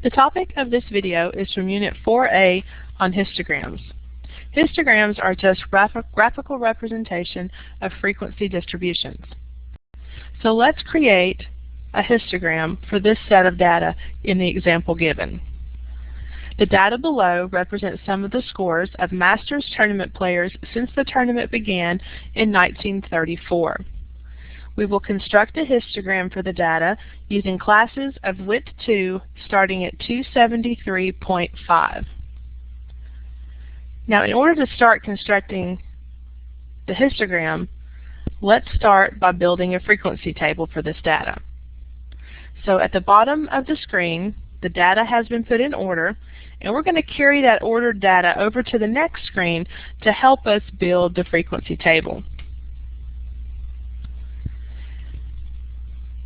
The topic of this video is from Unit 4A on histograms. Histograms are just graphical representation of frequency distributions. So let's create a histogram for this set of data in the example given. The data below represents some of the scores of Masters tournament players since the tournament began in 1934. We will construct a histogram for the data using classes of width 2 starting at 273.5. Now, in order to start constructing the histogram, let's start by building a frequency table for this data. So at the bottom of the screen, the data has been put in order, and we're going to carry that ordered data over to the next screen to help us build the frequency table.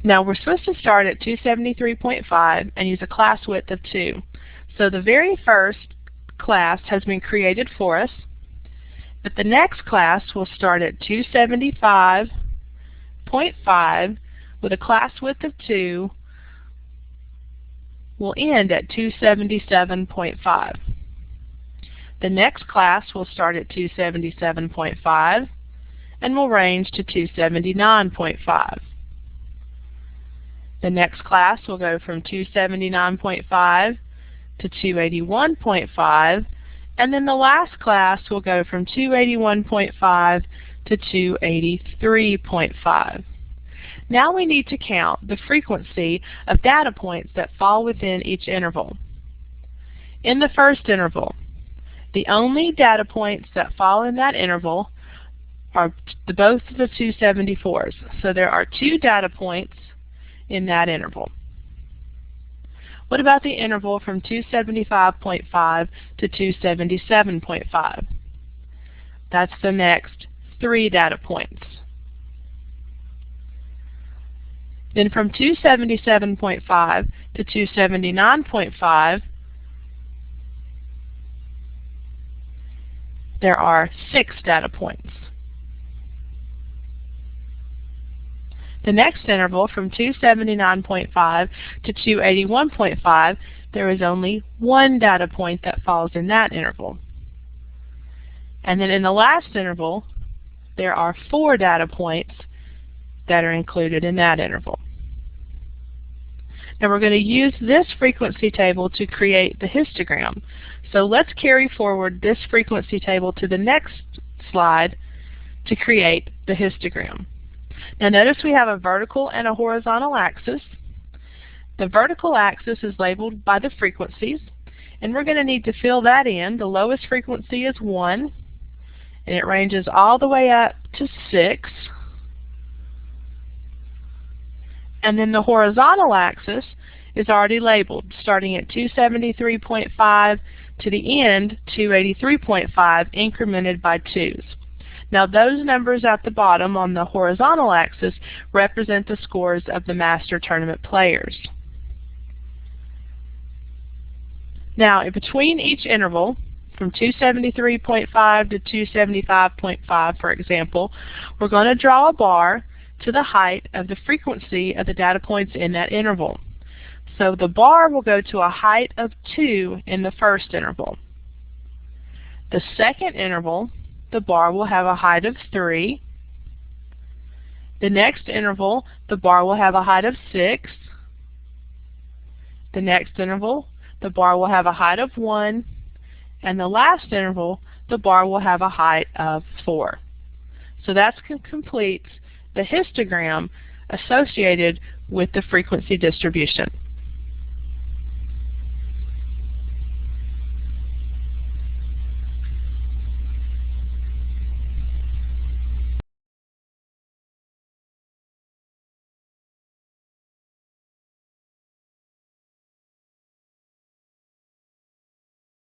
Now we're supposed to start at 273.5 and use a class width of 2. So the very first class has been created for us, but the next class will start at 275.5 with a class width of 2, will end at 277.5. The next class will start at 277.5 and will range to 279.5. The next class will go from 279.5 to 281.5, and then the last class will go from 281.5 to 283.5. Now we need to count the frequency of data points that fall within each interval. In the first interval, the only data points that fall in that interval are both of the 274s. So there are 2 data points in that interval. What about the interval from 275.5 to 277.5? That's the next 3 data points. Then from 277.5 to 279.5, there are 6 data points. The next interval from 279.5 to 281.5, there is only 1 data point that falls in that interval. And then in the last interval, there are 4 data points that are included in that interval. Now we're going to use this frequency table to create the histogram. So let's carry forward this frequency table to the next slide to create the histogram. Now notice we have a vertical and a horizontal axis. The vertical axis is labeled by the frequencies, and we're going to need to fill that in. The lowest frequency is 1, and it ranges all the way up to 6. And then the horizontal axis is already labeled, starting at 273.5 to the end 283.5, incremented by 2's. Now those numbers at the bottom on the horizontal axis represent the scores of the Master Tournament players. Now in between each interval, from 273.5 to 275.5 for example, we're going to draw a bar to the height of the frequency of the data points in that interval. So the bar will go to a height of 2 in the first interval. The second interval, the bar will have a height of 3. The next interval, the bar will have a height of 6. The next interval, the bar will have a height of 1. And the last interval, the bar will have a height of 4. So that completes the histogram associated with the frequency distribution.